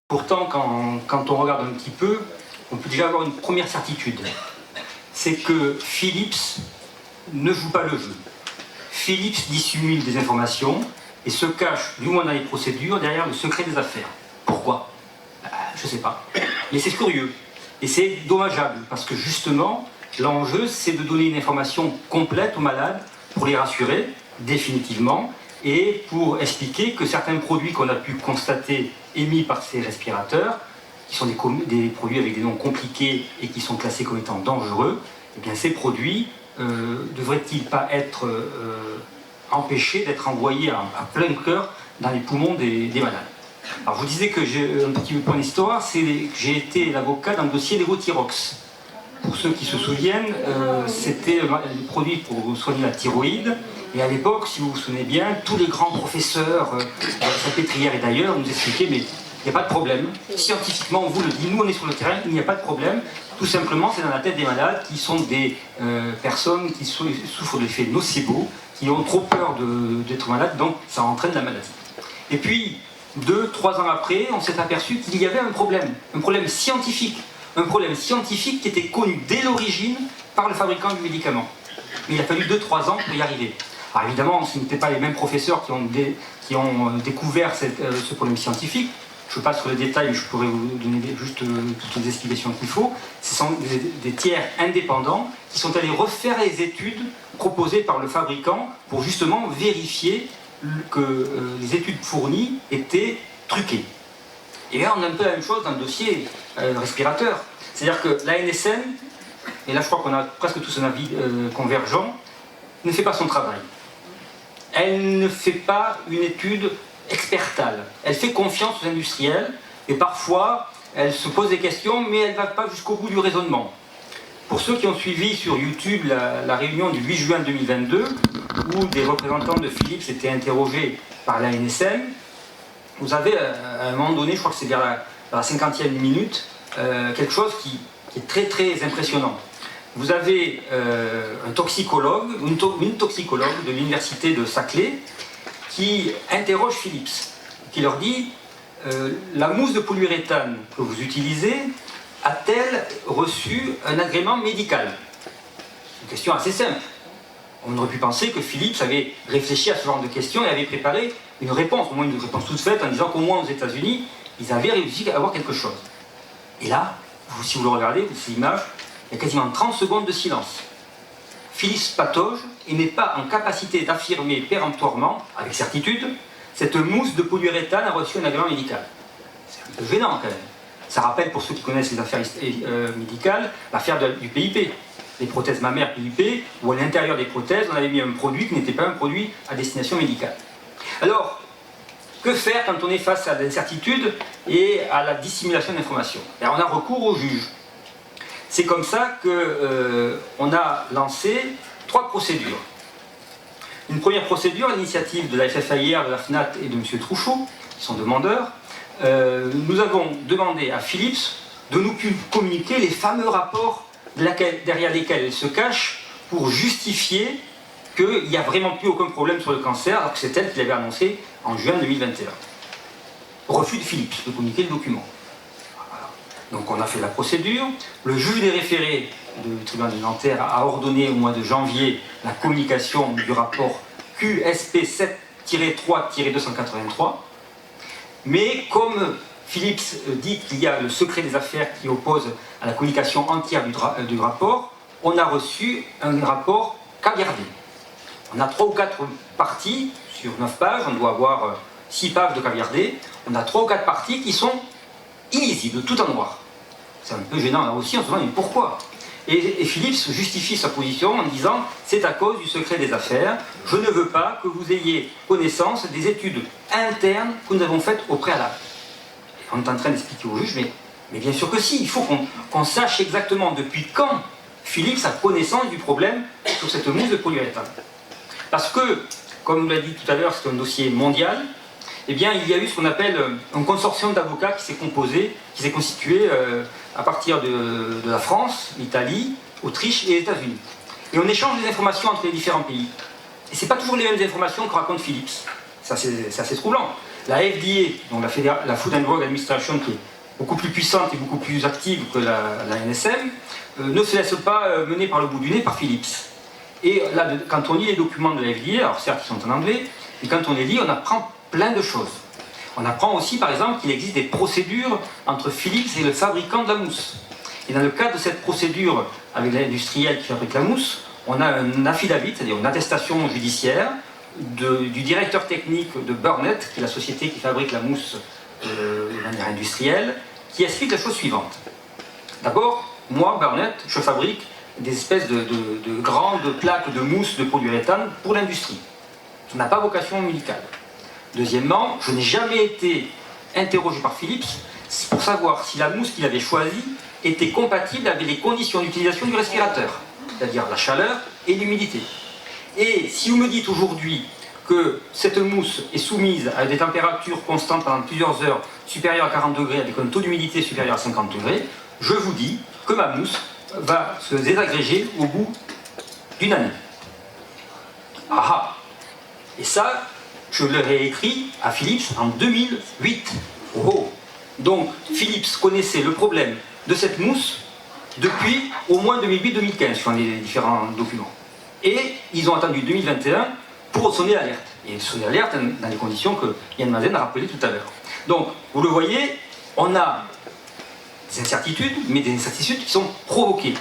Pourtant, quand on regarde un petit peu, on peut déjà avoir une première certitude. C'est que Philips ne joue pas le jeu. Philips dissimule des informations et se cache, du moins dans les procédures, derrière le secret des affaires. Pourquoi? Je ne sais pas. Mais c'est curieux. Et c'est dommageable, parce que justement, l'enjeu, c'est de donner une information complète aux malades pour les rassurer, définitivement, et pour expliquer que certains produits qu'on a pu constater émis par ces respirateurs, qui sont des produits avec des noms compliqués et qui sont classés comme étant dangereux, eh bien ces produits devraient-ils pas être empêchés d'être envoyés à plein cœur dans les poumons des malades? Alors je vous disais que j'ai un petit point d'histoire, c'est que j'ai été l'avocat dans le dossier Levothyrox. Pour ceux qui se souviennent, c'était le produit pour soigner la thyroïde. Et à l'époque, si vous vous souvenez bien, tous les grands professeurs de la Salpêtrière et d'ailleurs nous expliquaient mais il n'y a pas de problème. Scientifiquement, on vous le dit, nous on est sur le terrain, il n'y a pas de problème. Tout simplement, c'est dans la tête des malades qui sont des personnes qui souffrent d'effets nocebo, qui ont trop peur d'être malades, donc ça entraîne la maladie. Et puis, 2-3 ans après, on s'est aperçu qu'il y avait un problème scientifique. Un problème scientifique qui était connu dès l'origine par le fabricant du médicament. Mais il a fallu 2-3 ans pour y arriver. Alors évidemment, ce n'étaient pas les mêmes professeurs qui ont découvert ce problème scientifique. Je passe sur les détails, je pourrais vous donner juste toutes les explications qu'il faut. Ce sont des tiers indépendants qui sont allés refaire les études proposées par le fabricant pour justement vérifier que les études fournies étaient truquées. Et là, on a un peu la même chose dans le dossier respirateur. C'est-à-dire que l'ANSM, et là je crois qu'on a presque tous un avis convergent, ne fait pas son travail. Elle ne fait pas une étude expertale. Elle fait confiance aux industriels, et parfois, elle se pose des questions, mais elle ne va pas jusqu'au bout du raisonnement. Pour ceux qui ont suivi sur YouTube la réunion du 8 juin 2022, où des représentants de Philips étaient interrogés par l'ANSM, vous avez à un moment donné, je crois que c'est vers la 50e minute, quelque chose qui est très très impressionnant. Vous avez un toxicologue, une toxicologue de l'université de Saclay qui interroge Philips, qui leur dit la mousse de polyuréthane que vous utilisez a-t-elle reçu un agrément médical? Une question assez simple. On aurait pu penser que Philips avait réfléchi à ce genre de questions et avait préparé une réponse, au moins une réponse toute faite, en disant qu'au moins aux États-Unis, ils avaient réussi à avoir quelque chose. Et là, si vous le regardez, ces images, il y a quasiment 30 secondes de silence. Philips patauge et n'est pas en capacité d'affirmer péremptoirement, avec certitude, cette mousse de polyuréthane a reçu un agrément médical. C'est un peu gênant quand même. Ça rappelle, pour ceux qui connaissent les affaires médicales, l'affaire du PIP. Les prothèses mammaires PIP, où à l'intérieur des prothèses, on avait mis un produit qui n'était pas un produit à destination médicale. Alors, que faire quand on est face à l'incertitude et à la dissimulation d'informations? On a recours au juge. C'est comme ça qu'on a lancé 3 procédures. Une première procédure, à l'initiative de la FFIR, de la FNAT et de M. Trouchot, qui sont demandeurs. Nous avons demandé à Philips de nous communiquer les fameux rapports derrière lesquels elle se cache pour justifier qu'il n'y a vraiment plus aucun problème sur le cancer, alors que c'est elle qui l'avait annoncé en juin 2021. Refus de Philips de communiquer le document. Voilà. Donc on a fait la procédure. Le juge des référés du tribunal de Nanterre a ordonné au mois de janvier la communication du rapport QSP 7-3-283. Mais comme Philips dit qu'il y a le secret des affaires qui oppose à la communication entière du rapport, on a reçu un rapport caviardé. On a 3 ou 4 parties sur 9 pages, on doit avoir 6 pages de caviardé. On a 3 ou 4 parties qui sont illisibles, tout en noir. C'est un peu gênant là aussi, on se demande mais pourquoi? Et Philips justifie sa position en disant c'est à cause du secret des affaires, je ne veux pas que vous ayez connaissance des études internes que nous avons faites au préalable. Et on est en train d'expliquer au juge, mais bien sûr que si, il faut qu'on sache exactement depuis quand Philips a connaissance du problème sur cette mousse de polyuréthane. Parce que, comme on l'a dit tout à l'heure, c'est un dossier mondial, eh bien il y a eu ce qu'on appelle un consortium d'avocats qui s'est constitué à partir de la France, l'Italie, Autriche et les États-Unis. Et on échange des informations entre les différents pays. Et ce n'est pas toujours les mêmes informations que raconte Philips. Ça, c'est assez troublant. La FDA, donc la Food and Drug Administration, qui est beaucoup plus puissante et beaucoup plus active que la NSM, ne se laisse pas mener par le bout du nez par Philips. Et là, quand on lit les documents de la FDA, alors certes ils sont en anglais, mais quand on les lit, on apprend plein de choses. On apprend aussi, par exemple, qu'il existe des procédures entre Philips et le fabricant de la mousse. Et dans le cadre de cette procédure avec l'industriel qui fabrique la mousse, on a un affidavit, c'est-à-dire une attestation judiciaire du directeur technique de Burnett, qui est la société qui fabrique la mousse de manière industrielle, qui explique la chose suivante. D'abord, moi, Burnett, je fabrique des espèces de grandes plaques de mousse de polyuréthane pour l'industrie. Ça n'a pas vocation médicale. Deuxièmement, je n'ai jamais été interrogé par Philips pour savoir si la mousse qu'il avait choisie était compatible avec les conditions d'utilisation du respirateur, c'est-à-dire la chaleur et l'humidité. Et si vous me dites aujourd'hui que cette mousse est soumise à des températures constantes pendant plusieurs heures supérieures à 40 degrés avec un taux d'humidité supérieur à 50 degrés, je vous dis que ma mousse va se désagréger au bout d'une année. Ah! Et ça, je l'aurais écrit à Philips en 2008. Oh! Donc Philips connaissait le problème de cette mousse depuis au moins 2008-2015 sur les différents documents. Et ils ont attendu 2021 pour sonner l'alerte. Et sonner l'alerte dans les conditions que Yann Mazen a rappelées tout à l'heure. Donc, vous le voyez, on a des incertitudes, mais des incertitudes qui sont provoquées.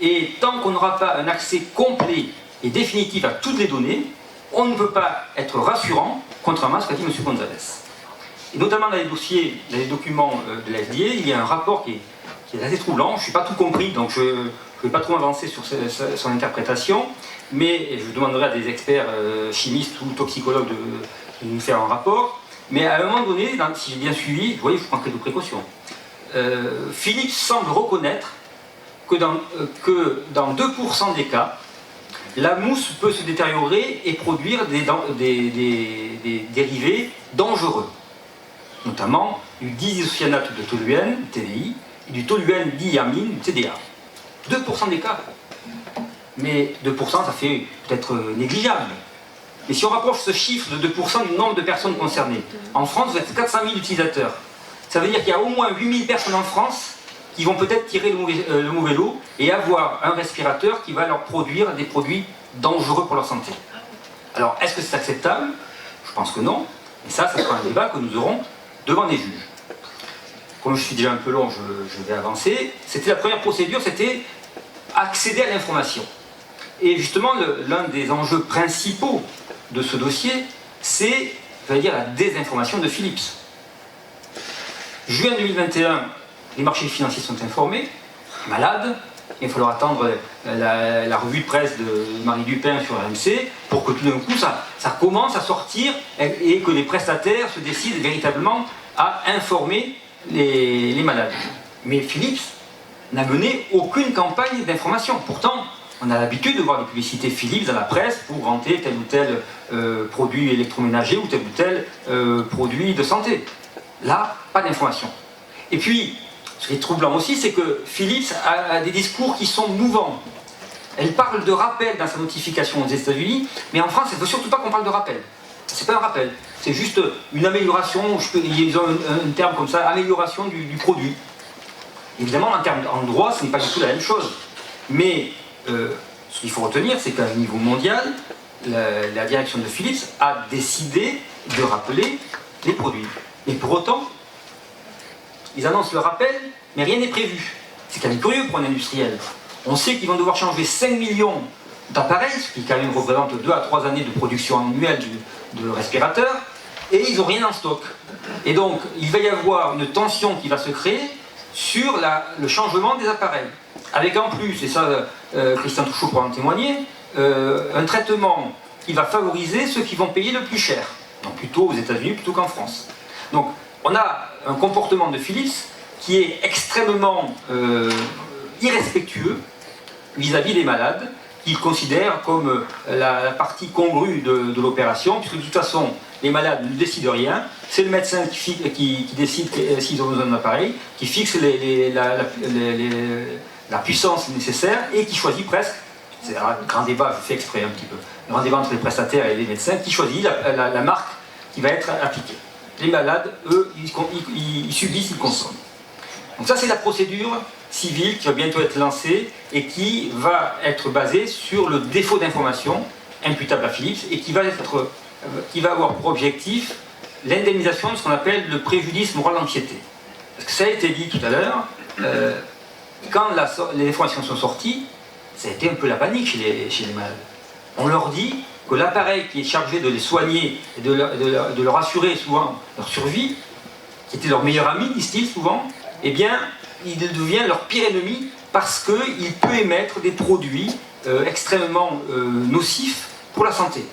Et tant qu'on n'aura pas un accès complet et définitif à toutes les données, on ne peut pas être rassurant, contrairement à ce qu'a dit M. Gonzalez. Et notamment dans les dossiers, dans les documents de la FDA, il y a un rapport qui est assez troublant. Je n'ai pas tout compris, donc je ne vais pas trop avancer sur son interprétation, mais je demanderai à des experts chimistes ou toxicologues de nous faire un rapport. Mais à un moment donné, si j'ai bien suivi, vous voyez, je prends quelques précautions. Philips semble reconnaître que dans 2% des cas, la mousse peut se détériorer et produire des dérivés dangereux, notamment du disisocyanate de toluène, TDI, et du toluène diamine, TDA. 2% des cas. Mais 2%, ça fait peut-être négligeable. Mais si on rapproche ce chiffre de 2% du nombre de personnes concernées, en France, vous êtes 400 000 utilisateurs. Ça veut dire qu'il y a au moins 8 000 personnes en France qui vont peut-être tirer le mauvais lot et avoir un respirateur qui va leur produire des produits dangereux pour leur santé. Alors, est-ce que c'est acceptable? Je pense que non. Et ça sera un débat que nous aurons devant les juges. Comme je suis déjà un peu long, je vais avancer. C'était la première procédure, c'était accéder à l'information. Et justement, l'un des enjeux principaux de ce dossier, c'est, je vais dire, la désinformation de Philips. Juin 2021, les marchés financiers sont informés, malades, il va falloir attendre la revue de presse de Marie Dupin sur RMC pour que tout d'un coup ça commence à sortir et que les prestataires se décident véritablement à informer les malades. Mais Philips n'a mené aucune campagne d'information. Pourtant, on a l'habitude de voir des publicités Philips dans la presse pour vanter tel ou tel produit électroménager ou tel produit de santé. Là, pas d'information. Et puis, ce qui est troublant aussi, c'est que Philips a des discours qui sont mouvants. Elle parle de rappel dans sa notification aux États-Unis, mais en France, elle ne veut surtout pas qu'on parle de rappel. C'est pas un rappel, c'est juste une amélioration, ils ont un terme comme ça, amélioration du produit. Évidemment, en droit, ce n'est pas du tout la même chose. Mais ce qu'il faut retenir, c'est qu'à un niveau mondial, la direction de Philips a décidé de rappeler les produits. Et pour autant, ils annoncent le rappel, mais rien n'est prévu. C'est quand même curieux pour un industriel. On sait qu'ils vont devoir changer 5 millions d'appareils, ce qui quand même représente 2 à 3 années de production annuelle de respirateurs, et ils n'ont rien en stock. Et donc, il va y avoir une tension qui va se créer sur le changement des appareils. Avec en plus, et ça Christian Touchot pourra en témoigner, un traitement qui va favoriser ceux qui vont payer le plus cher, donc plutôt aux États-Unis plutôt qu'en France. Donc on a un comportement de Philips qui est extrêmement irrespectueux vis-à-vis des malades, qu'il considère comme la partie congrue de l'opération, puisque de toute façon les malades ne décident rien, c'est le médecin qui décide s'ils ont besoin d'un appareil, qui fixe la puissance nécessaire et qui choisit presque, c'est un grand débat, je fais exprès un petit peu, un grand débat entre les prestataires et les médecins, qui choisit la marque qui va être appliquée. les malades, eux, ils subissent, ils consomment. Donc ça, c'est la procédure civile qui va bientôt être lancée et qui va être basée sur le défaut d'information imputable à Philips et qui va avoir pour objectif l'indemnisation de ce qu'on appelle le préjudice moral d'anxiété. Parce que ça a été dit tout à l'heure, quand les informations sont sorties, ça a été un peu la panique chez les malades. On leur dit que l'appareil qui est chargé de les soigner et de leur assurer souvent leur survie, qui était leur meilleur ami, disent-ils souvent, eh bien, il devient leur pire ennemi parce qu'il peut émettre des produits extrêmement nocifs pour la santé.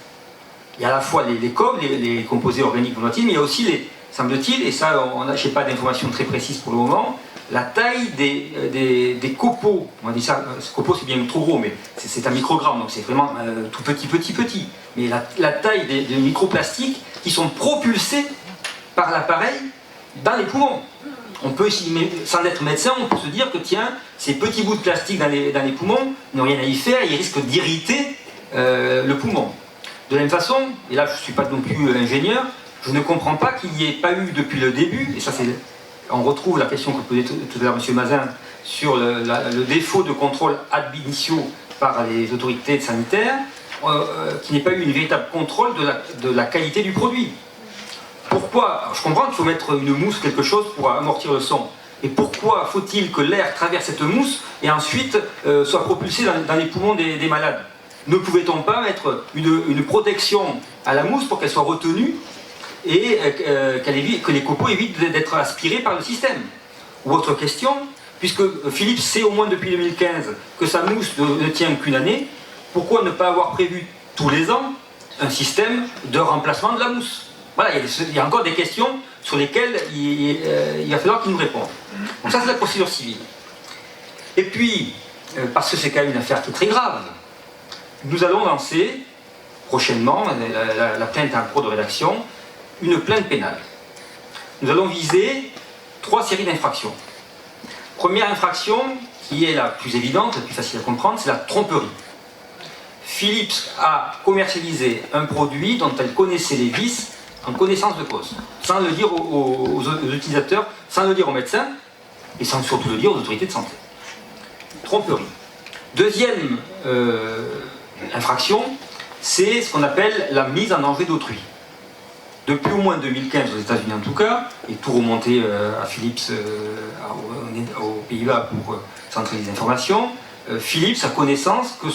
Il y a à la fois les COV, les composés organiques volatiles, mais il y a aussi, semble-t-il, et ça, je n'ai pas d'informations très précises pour le moment, la taille des copeaux. On dit ça, ce copeau c'est bien trop gros, mais c'est un microgramme, donc c'est vraiment tout petit. Mais la taille des microplastiques qui sont propulsés par l'appareil dans les poumons. On peut, sans être médecin, on peut se dire que tiens, ces petits bouts de plastique dans les poumons n'ont rien à y faire, ils risquent d'irriter le poumon. De la même façon, et là je ne suis pas non plus ingénieur, je ne comprends pas qu'il n'y ait pas eu depuis le début, et ça on retrouve la question que posait tout à l'heure M. Mazin sur le défaut de contrôle ad initio par les autorités sanitaires, qu'il n'y ait pas eu une véritable contrôle de la qualité du produit. Pourquoi? Alors, je comprends qu'il faut mettre une mousse, quelque chose pour amortir le son. Et pourquoi faut-il que l'air traverse cette mousse et ensuite soit propulsé dans les poumons des malades? Ne pouvait-on pas mettre une protection à la mousse pour qu'elle soit retenue et que les copeaux évitent d'être aspirés par le système? Ou autre question, puisque Philips sait au moins depuis 2015 que sa mousse ne tient qu'une année, pourquoi ne pas avoir prévu tous les ans un système de remplacement de la mousse? Voilà, il y a encore des questions sur lesquelles il va falloir qu'ils nous répondent. Donc ça, c'est la procédure civile. Et puis, parce que c'est quand même une affaire qui est très grave, nous allons lancer prochainement, la plainte est en cours de rédaction, une plainte pénale. Nous allons viser 3 séries d'infractions. Première infraction, qui est la plus évidente, la plus facile à comprendre, c'est la tromperie. Philips a commercialisé un produit dont elle connaissait les vices en connaissance de cause, sans le dire aux utilisateurs, sans le dire aux médecins, et sans surtout le dire aux autorités de santé. Tromperie. Deuxième infraction, c'est ce qu'on appelle la mise en danger d'autrui. Depuis au moins 2015, aux États-Unis en tout cas, et tout remonté à Philips aux Pays-Bas pour centraliser les informations, Philips a connaissance que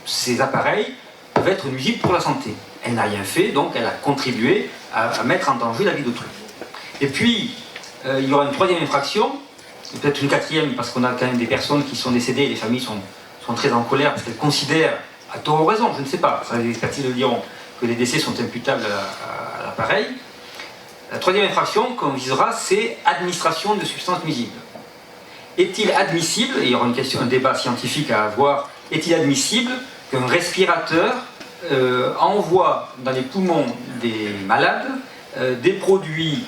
ces appareils peuvent être nuisibles pour la santé. Elle n'a rien fait, donc elle a contribué à mettre en danger la vie d'autrui. Et puis, il y aura une 3e infraction, peut-être une 4e, parce qu'on a quand même des personnes qui sont décédées et les familles sont très en colère parce qu'elles considèrent, à tort ou raison, je ne sais pas, ça les expertises le diront, que les décès sont imputables à l'appareil. La 3e infraction qu'on visera, c'est administration de substances nuisibles. Est-il admissible, et il y aura un débat scientifique à avoir, est-il admissible qu'un respirateur envoie dans les poumons des malades des produits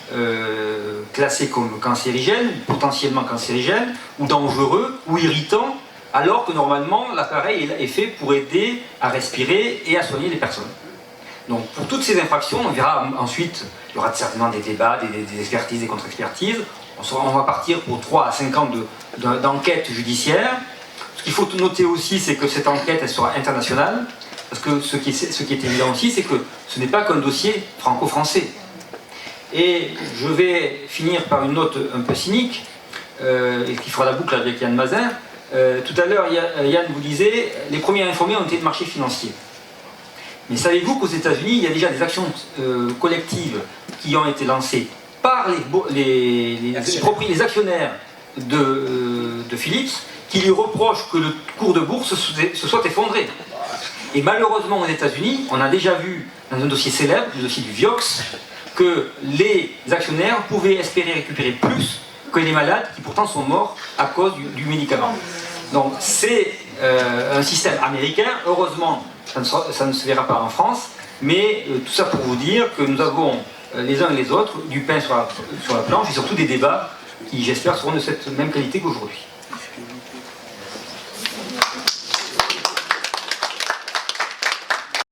classés comme cancérigènes, potentiellement cancérigènes, ou dangereux, ou irritants, alors que normalement l'appareil est fait pour aider à respirer et à soigner les personnes. Donc pour toutes ces infractions, on verra ensuite, il y aura certainement des débats, des expertises, des contre-expertises. On va partir pour 3 à 5 ans d'enquête judiciaire. Ce qu'il faut noter aussi, c'est que cette enquête, elle sera internationale, parce que ce qui est évident aussi, c'est que ce n'est pas qu'un dossier franco-français. Et je vais finir par une note un peu cynique, et qui fera la boucle avec Yann Mazin. Tout à l'heure, Yann vous disait, les premiers informés ont été de marché financier. Mais savez-vous qu'aux États-Unis, il y a déjà des actions collectives qui ont été lancées par les actionnaires de Philips, qui lui reprochent que le cours de bourse se soit effondré. Et malheureusement, aux États-Unis, on a déjà vu dans un dossier célèbre, le dossier du Vioxx, que les actionnaires pouvaient espérer récupérer plus que les malades qui pourtant sont morts à cause du médicament. Donc c'est un système américain. Heureusement, ça ne se verra pas en France, mais tout ça pour vous dire que nous avons les uns et les autres du pain sur la planche et surtout des débats qui, j'espère, seront de cette même qualité qu'aujourd'hui.